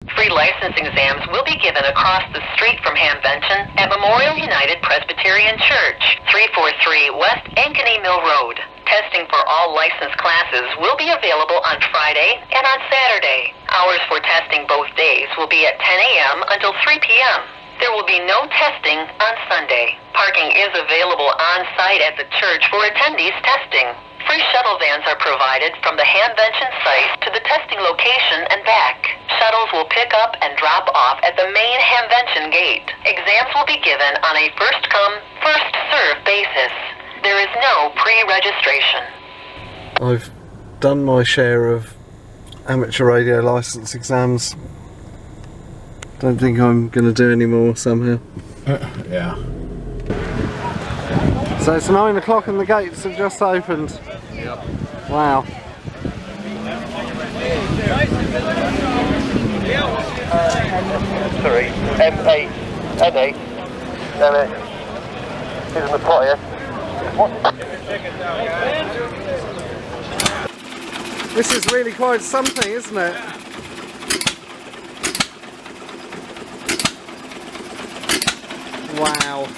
Free licensing exams will be given across the street from Hamvention at Memorial United Presbyterian Church, 343 West Ankeny Mill Road. Testing for all licensed classes will be available on Friday and on Saturday. Hours for testing both days will be at 10 a.m. until 3 p.m. There will be no testing on Sunday. Parking is available on-site at the church for attendees testing. Free shuttle vans are provided from the Hamvention site to the testing location and back. Shuttles will pick up and drop off at the main Hamvention gate. Exams will be given on a first-come, first-served basis. There is no pre-registration. I've done my share of amateur radio license exams. Don't think I'm going to do any more somehow. Yeah. So it's 9 o'clock and the gates have just opened. Yep. Wow. Sorry, M8, N8, damn it, he's in the plot here. This is really quite something, isn't it? Wow.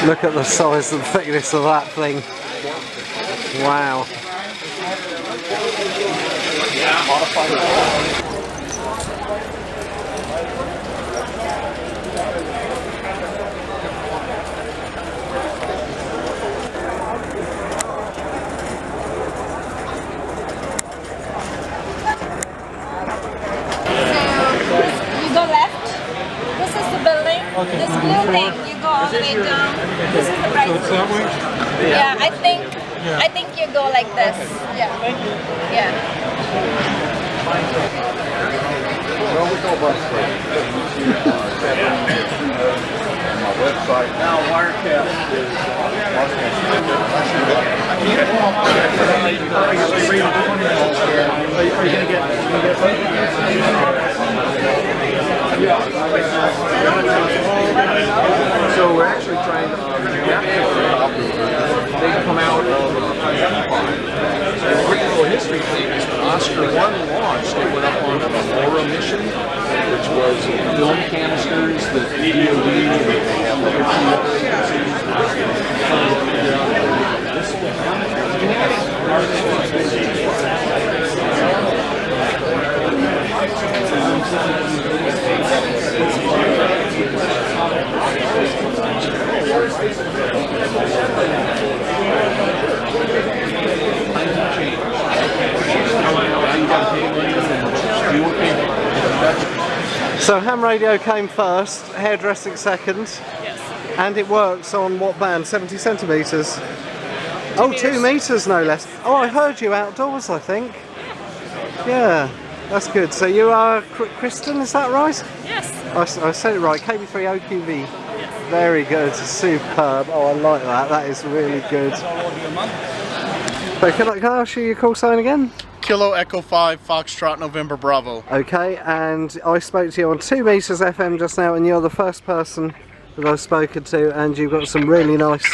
Look at the size and thickness of that thing. Wow. Okay. This blue thing, you go all the way down. This is the right So it's that way? Yeah, I think you go like this. Yeah. Thank you. Yeah. Well, we go bus my website now, Wirecast is so we're actually trying to they come out of the critical history thing is when Oscar 1 launched, it went up on the LoRa mission, which was film canisters that DOD and other So ham radio came first, hairdressing second. Yes. And it works on what band? 70 centimetres? Oh, 2 metres no less. Oh, I heard you outdoors, I think. Yeah, that's good. So you are Kristen, is that right? Yes. I said it right, KB3 OQV. Yes. Very good, superb. Oh, I like that, that is really good. So can I ask you your call sign again? Kilo Echo 5 Foxtrot November Bravo. Okay, and I spoke to you on 2 meters FM just now, and you're the first person that I've spoken to, and you've got some really nice.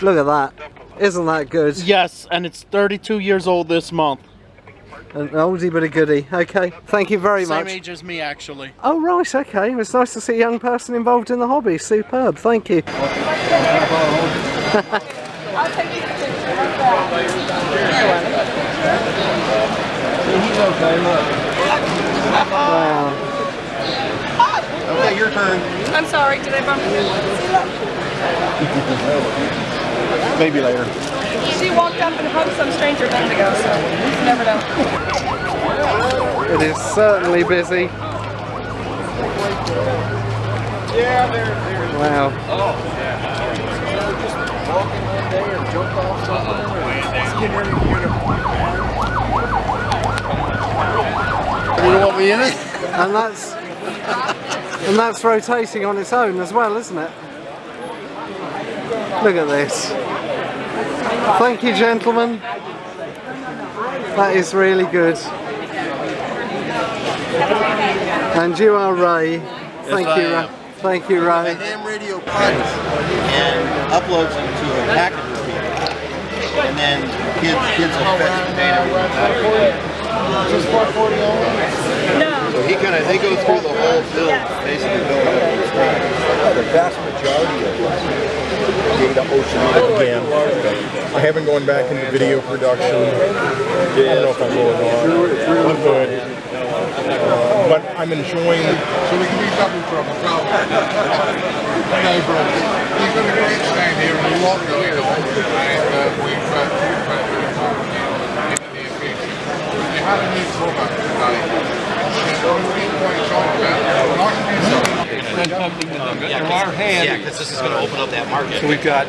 Look at that, isn't that good? Yes, and it's 32 years old this month. An oldie but a goodie. Okay, thank you very much. Same age as me, actually. Oh right, okay. It's nice to see a young person involved in the hobby. Superb. Thank you. I'll take you a picture. He's okay, look. Wow. Okay, your turn. I'm sorry, did I bump you? Maybe later. She walked up and hugged some stranger a minute ago, so you never know. It is certainly busy. Yeah, they're Wow. oh, yeah. Just walking one day or jump off something. You want me in it? And that's rotating on its own as well, isn't it? Look at this. Thank you, gentlemen. That is really good. And you are Ray. Thank you, Ray. Thank you, Ray. The ham radio cuts and uploads them to a packet repeater. And then kids will fetch the data. Is this 440 only? No. So they go through the whole build, basically build up the screen. The vast majority of data ocean again. I haven't gone back into video production. I don't know if I'm going on. I'm good. But I'm enjoying. So we can do double trouble. So, no problem. You're going to go stand here and you won't go in and we've got in the near future. You had a new product today. From our hand, yeah, because this is going to open up that market. So we've got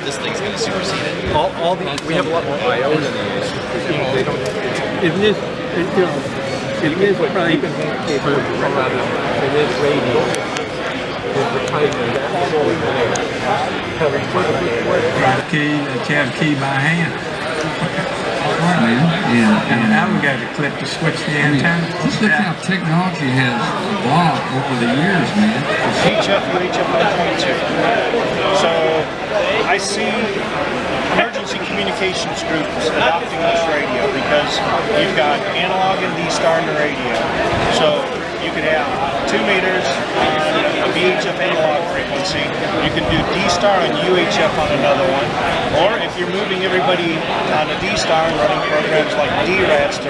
this thing's going to supersede it. All the we have a lot more IOs than these. They don't. It is probably it is radio. Key, the tab key by hand. And now we got to clip to switch the antenna. Just look how technology has evolved over the years, man. HF, UHF 122. So I see emergency communications groups adopting this radio because you've got analog and D-star in the radio. So you could have 2 meters on a VHF analog frequency. You can do D-star and UHF on another one. Or if you're moving everybody on a D-star and running programs like DRATs to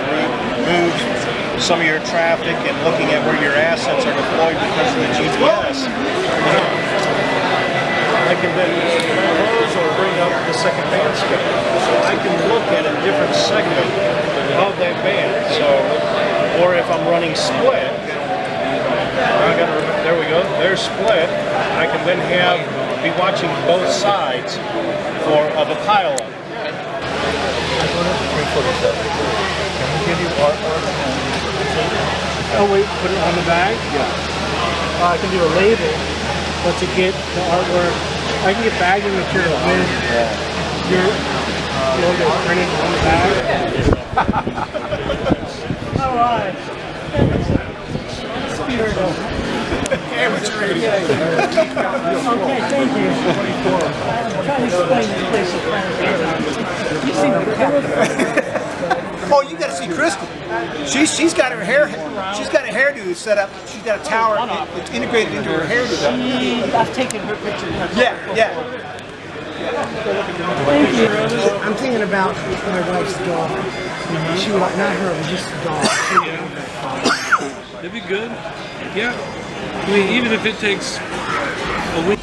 move some of your traffic and looking at where your assets are deployed because of the GPS, I can then close or bring up the second band scope. So I can look at a different segment of that band. So, or if I'm running split, there we go, there's split. I can then be watching both sides of a pile-up. Oh wait, put it on the bag? Yeah. I can do a label, but to get the artwork, I can get bagging material with your logo printed on the bag. Alright. Amateur radio. Okay, thank you. I'm trying to explain this place so fast. You see the captain. Oh, you got to see Crystal. She's got her hair. She's got a hairdo set up. She's got a tower. It's integrated into her hairdo. I've taken her picture. Yeah. Thank you. I'm thinking about my wife's dog. She would like, not her, but just the dog. That'd be good. Yeah. I mean, even if it takes a week.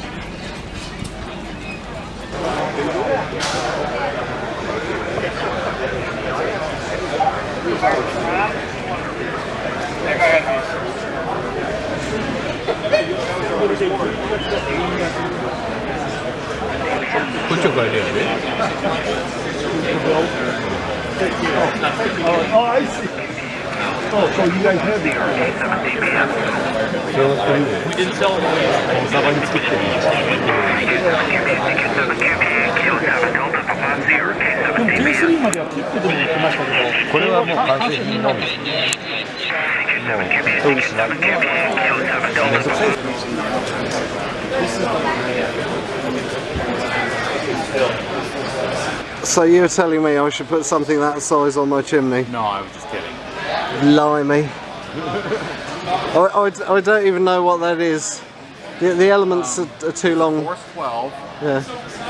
그쪽 가야 돼요. Oh, I see. Oh, so you guys have the We didn't sell it away. So you're telling me I should put something that size on my chimney? No, I was just kidding. Blimey. I don't even know what that is. The elements are too long. Force 12. Yeah.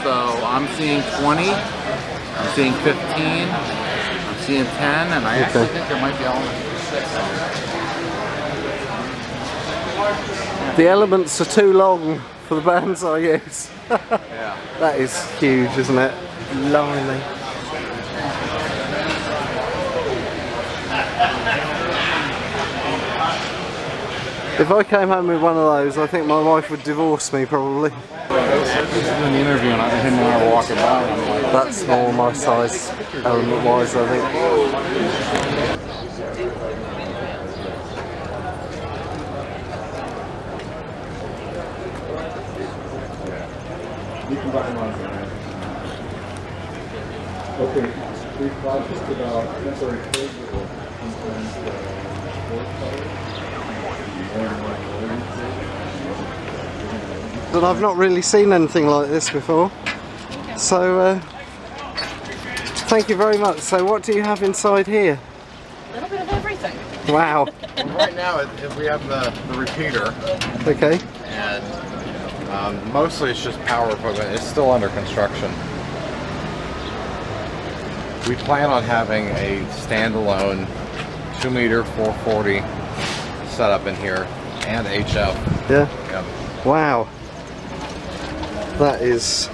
So I'm seeing 20, I'm seeing 15, I'm seeing 10, and I actually think there might be elements for 6. The elements are too long for the bands I use. Yeah. That is huge, isn't it? Blimey. If I came home with one of those, I think my wife would divorce me probably. In the interview, and him and I were walking by, and I'm like, that's more my size, element-wise, I think. Okay, we've practiced about temporary closure sometimes But I've not really seen anything like this before. So, thank you very much. So what do you have inside here? A little bit of everything. Wow. Well, right now we have the repeater. Okay. And mostly it's just power equipment. It's still under construction. We plan on having a standalone 2-meter 440 setup in here and HF. Yeah. Yep. Wow. That is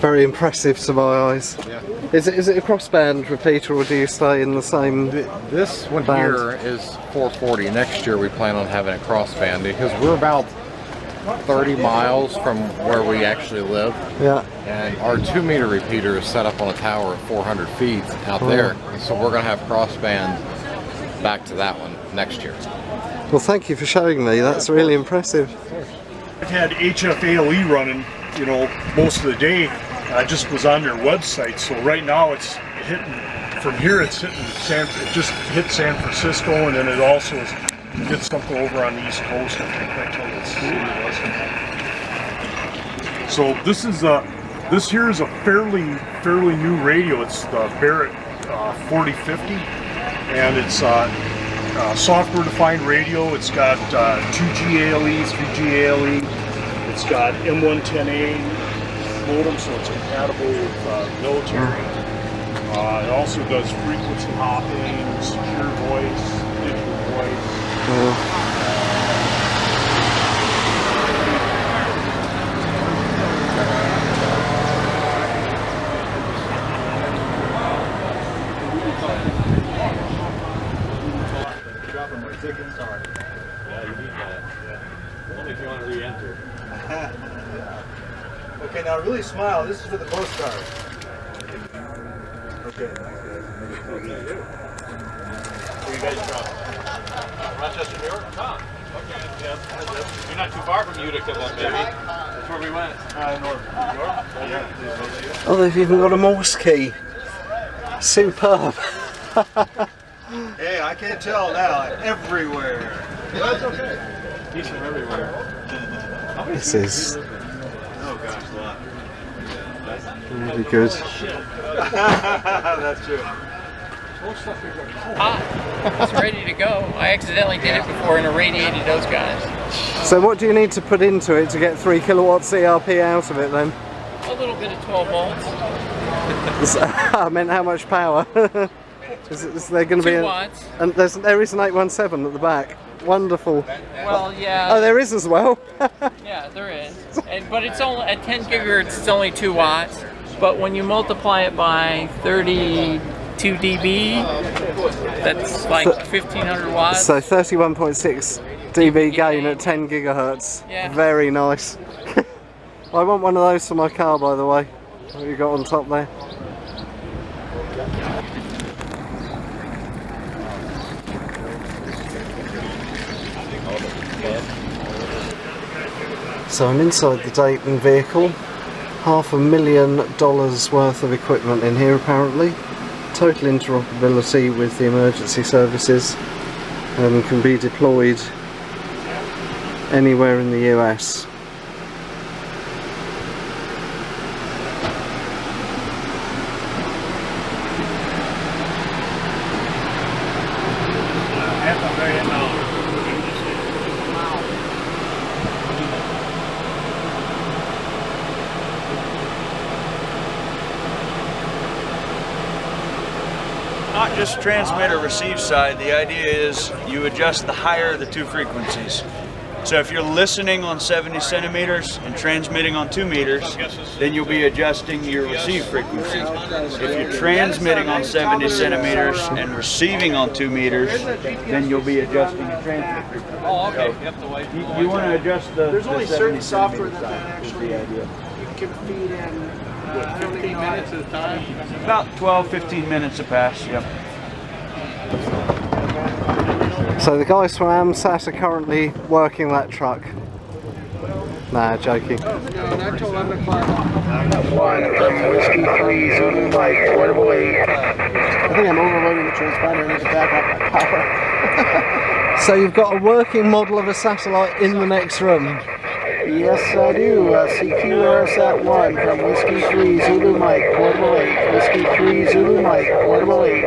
very impressive to my eyes. Yeah. Is it a crossband repeater, or do you stay in the same? This one band? here is 440. Next year we plan on having a crossband because we're about 30 miles from where we actually live. Yeah. And our 2-meter repeater is set up on a tower of 400 feet out there. So we're going to have crossband back to that one next year. Well, thank you for showing me. That's really impressive. I've had HF ALE running, you know, most of the day. I just was on their website, so right now it's hitting, from here it's hitting it just hit San Francisco, and then it also did something over on the East Coast. I can't tell what city it was. So this here is a fairly new radio. It's the Barrett 4050, and it's software-defined radio. It's got 2G ALE, 3G ALE. It's got M110A modem, so it's compatible with military. It also does frequency hopping, secure voice, digital voice. Dropping my tickets. Sorry. Yeah, you need that. Yeah. Only if you want to re-enter. Okay, now really smile. This is for the postcard. Okay. Where you guys from? Rochester, New York? Oh, okay. Yeah. You're not too far from Utica then, baby. That's where we went. North. New York? Yeah. Oh, they've even got a Morse key. Superb. Hey, I can't tell now. Everywhere. That's okay. He's from everywhere. This is Oh gosh, a lot. really good. That's true. It's ready to go. I accidentally did it before and irradiated those guys. So what do you need to put into it to get 3 kilowatts ERP out of it then? A little bit of 12 volts. I meant how much power? is there going to be 2 watts. And there is an 817 at the back. Wonderful. Well, yeah. Oh, there is as well. Yeah, there is. But it's only at 10 gigahertz. It's only 2 watts. But when you multiply it by 32 dB, that's like 1500 watts. So 31.6 dB gain at 10 gigahertz. Yeah. Very nice. I want one of those for my car, by the way. What you got on top there? So I'm inside the Dayton vehicle. $500,000 worth of equipment in here apparently. Total interoperability with the emergency services and can be deployed anywhere in the US. Not just transmit or receive side, the idea is you adjust the higher of the two frequencies. So if you're listening on 70 centimeters and transmitting on 2 meters, then you'll be adjusting your receive frequency. If you're transmitting on 70 centimeters and receiving on 2 meters, then you'll be adjusting your transmit frequency. Oh, okay. You want to adjust the There's only 70 certain software centimeter that side, is actually the idea. you can feed in. What, 15 minutes at a time? About 12-15 minutes a pass, yep. So the guys from AMSAT are currently working that truck. Nah, joking. One from Whiskey 3 Zulu Mike, portable 8. I think I'm overloading the transponder. I need to back up my power. So you've got a working model of a satellite in the next room? Yes, I do. CQ AMSAT 1 from Whiskey 3 Zulu Mike, portable 8. Whiskey 3 Zulu Mike, portable 8.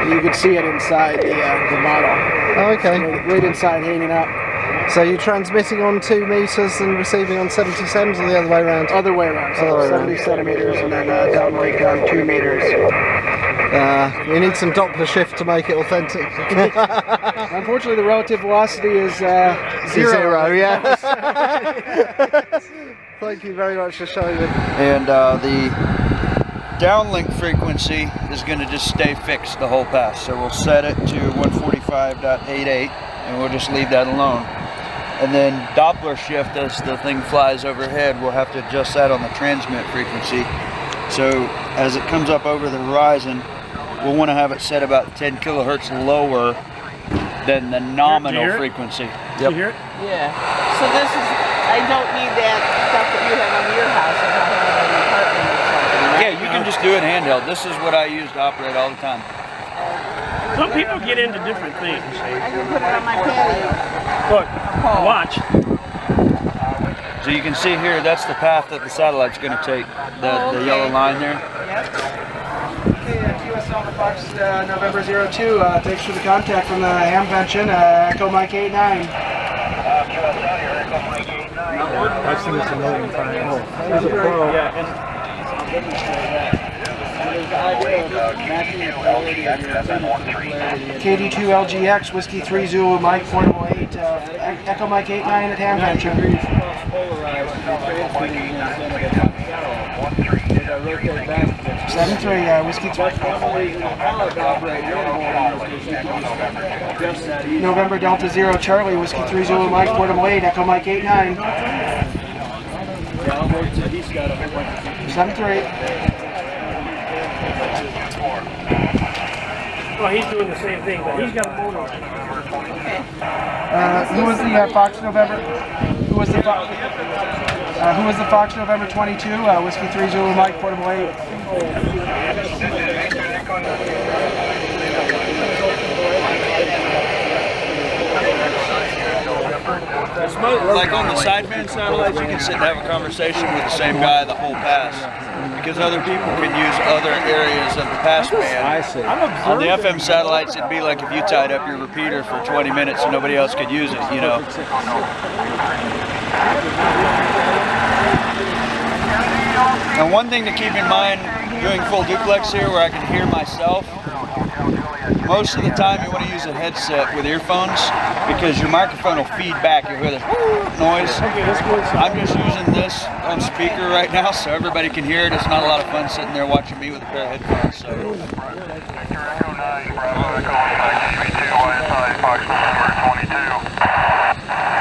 You can see it inside the model. Oh, okay. Right inside, hanging up. So you're transmitting on 2 meters and receiving on 70 cms, or the other way around? Other way around. So 70 centimeters and then downlink down 2 meters. You need some Doppler shift to make it authentic. Unfortunately, the relative velocity is zero. Yeah. Thank you very much for showing me. And the downlink frequency is going to just stay fixed the whole pass. So we'll set it to 145.88 and we'll just leave that alone. And then Doppler shift, as the thing flies overhead, we'll have to adjust that on the transmit frequency. So as it comes up over the horizon, we'll want to have it set about 10 kilohertz lower than the nominal frequency. Yep. You hear it? Yeah. So this is, I don't need that stuff that you have on your house if I have an apartment or something. Right? Yeah, you can just do it handheld. This is what I use to operate all the time. Some people get into different things. I can put it on my patio. Look, watch. So you can see here, that's the path that the satellite's going to take, the yellow line there. Okay, QSL the Fox November 02. Thanks for the contact from the Hamvention, Echo Mike 89. I've seen this a million times. KD2LGX, Whiskey 3 Zulu Mike, portable 8, Echo Mike 89 at Hamvention. 7-3, Whiskey 3. November Delta 0 Charlie, Whiskey 3 Zulu Mike, portable 8, Echo Mike 89. 7-3. Well, he's doing the same thing, but he's got a motor. Who was the Fox November? Who was the Fox? Who was the Fox November 22? Whiskey 3 Zulu Mike, portable 8. Like on the sideband satellites, you can sit and have a conversation with the same guy the whole pass, because other people can use other areas of the passband. I see. On the FM satellites, it'd be like if you tied up your repeater for 20 minutes and nobody else could use it, you know. And one thing to keep in mind doing full duplex here, where I can hear myself, most of the time you want to use a headset with earphones because your microphone will feed back. You'll hear this noise. I'm just using this on speaker right now so everybody can hear it. It's not a lot of fun sitting there watching me with a pair of headphones. So.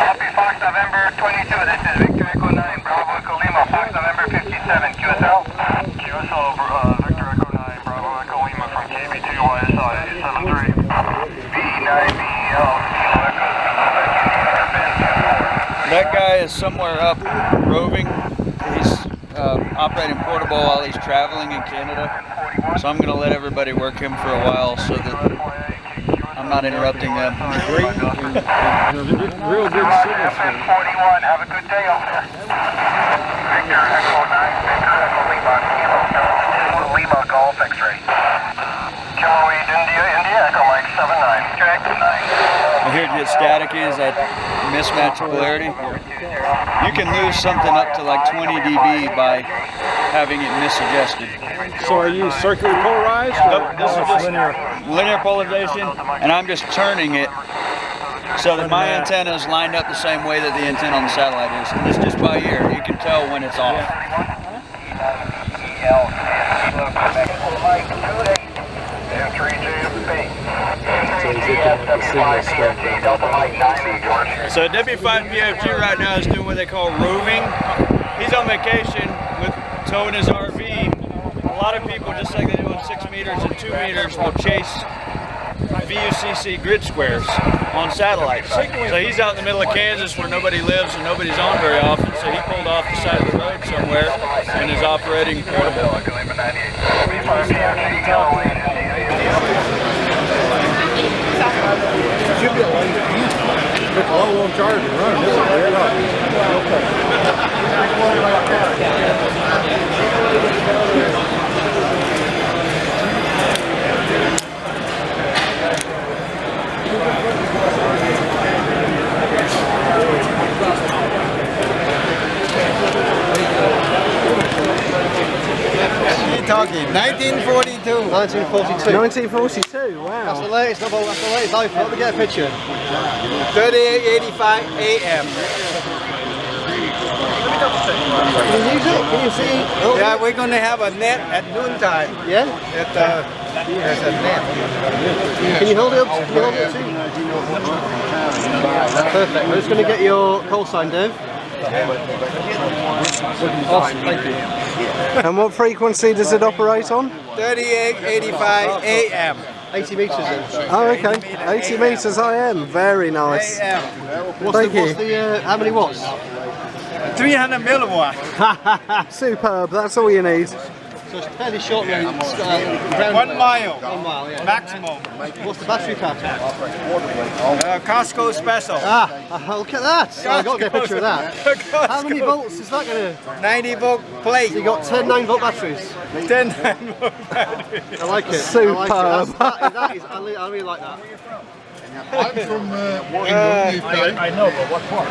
Copy, Fox November 22. This is Victor Echo 9, Bravo Echo Lima, Fox November 57, QSL. QSL, Victor Echo 9, Bravo Echo Lima from KB2 YSI 73. V9BL, That guy is somewhere up roving. He's operating portable while he's traveling in Canada. So I'm going to let everybody work him for a while so that I'm not interrupting them. Great, real good signal. 41, have a good day over there. Victor Echo 9, Victor Echo Lima, Kilo Lima Golf X-ray. Kilo India, Echo Mike 79, correct 9. I hear it gets staticky as I mismatch polarity. You can lose something up to like 20 dB by having it misadjusted. So are you circular polarized? Nope, this is just linear polarization, and I'm just turning it so that my antenna is lined up the same way that the antenna on the satellite is. And it's just by ear. You can tell when it's off. So W5BFG right now is doing what they call roving. He's on vacation with towing his RV. A lot of people, just like they do on 6 meters and 2 meters, will chase VUCC grid squares on satellites. So he's out in the middle of Kansas where nobody lives and nobody's on very often, so he pulled off the side of the road somewhere and is operating portable. Should be a low charge and run. This is weird up. Talking 1942. 1942. 1942. Wow. That's the latest. That's the latest iPhone. Let me get a picture. 3885 AM. Can you use it? Can you see? Oh, yeah, we're going to have a net at noontime. Yeah. There's a net. Can you hold it up? Can you hold it up? Perfect. We're just going to get your call sign, Dave. Awesome, thank you. And what frequency does it operate on? 3885 AM. 80 metres then. Oh, okay. 80 metres AM. Very nice. AM. Thank you. How many watts? 300 milliwatt. Superb. That's all you need. So it's fairly short range. 1 mile. 1 mile, yeah. Maximum. What's the battery pack? Costco special. Look at that. I've got to get a picture of that. How many volts is that going to? 90 volt plate. So you got 10 9-volt batteries? 10 9-volt batteries. I like it. Superb. I really like that. I'm from Washington, I know, but what part?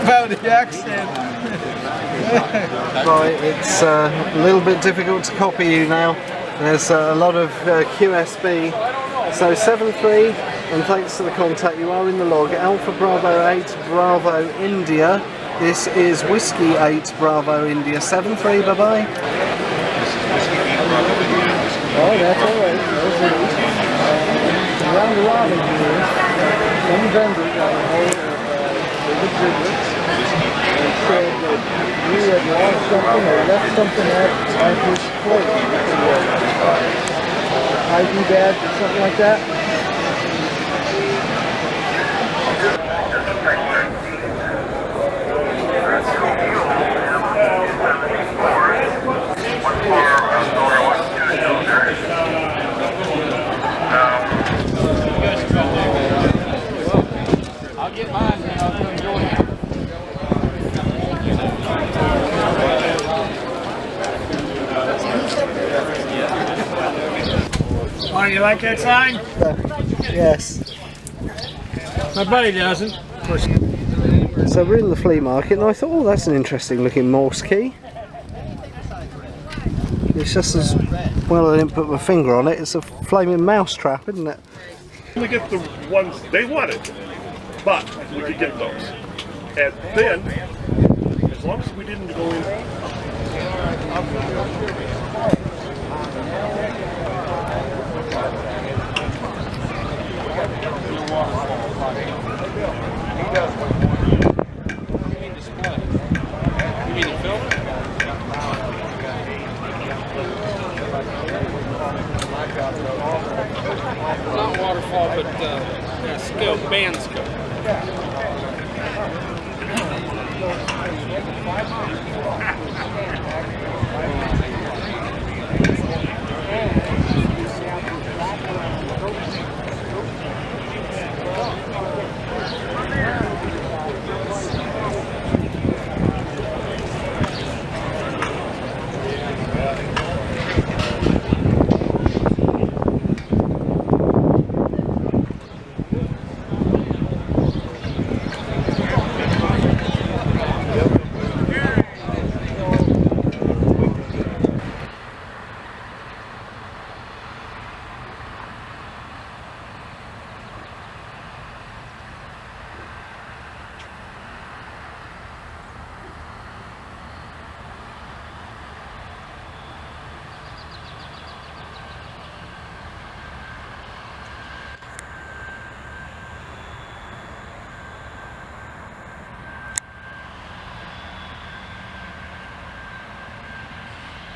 About the accent. Right, it's a little bit difficult to copy you now. There's a lot of QSB. So 73, and thanks to the contact, you are in the log. Alpha Bravo 8 Bravo India. This is Whiskey 8 Bravo India. 73, bye bye. Oh, that's alright. Round robin here, some vendor got a hold of the giblets and said that you had lost something or left something at his plate. ID badge or something like that. I'll get mine and I'll come join you. Oh, you like that sign? Yes. My buddy doesn't. So we're in the flea market, and I thought, oh, that's an interesting looking Morse key. It's just as well I didn't put my finger on it. It's a flaming mouse trap, isn't it? We get the ones they wanted, but we could get those. And then, as long as we didn't go in. You mean the film? Not waterfall, but scope, band scope.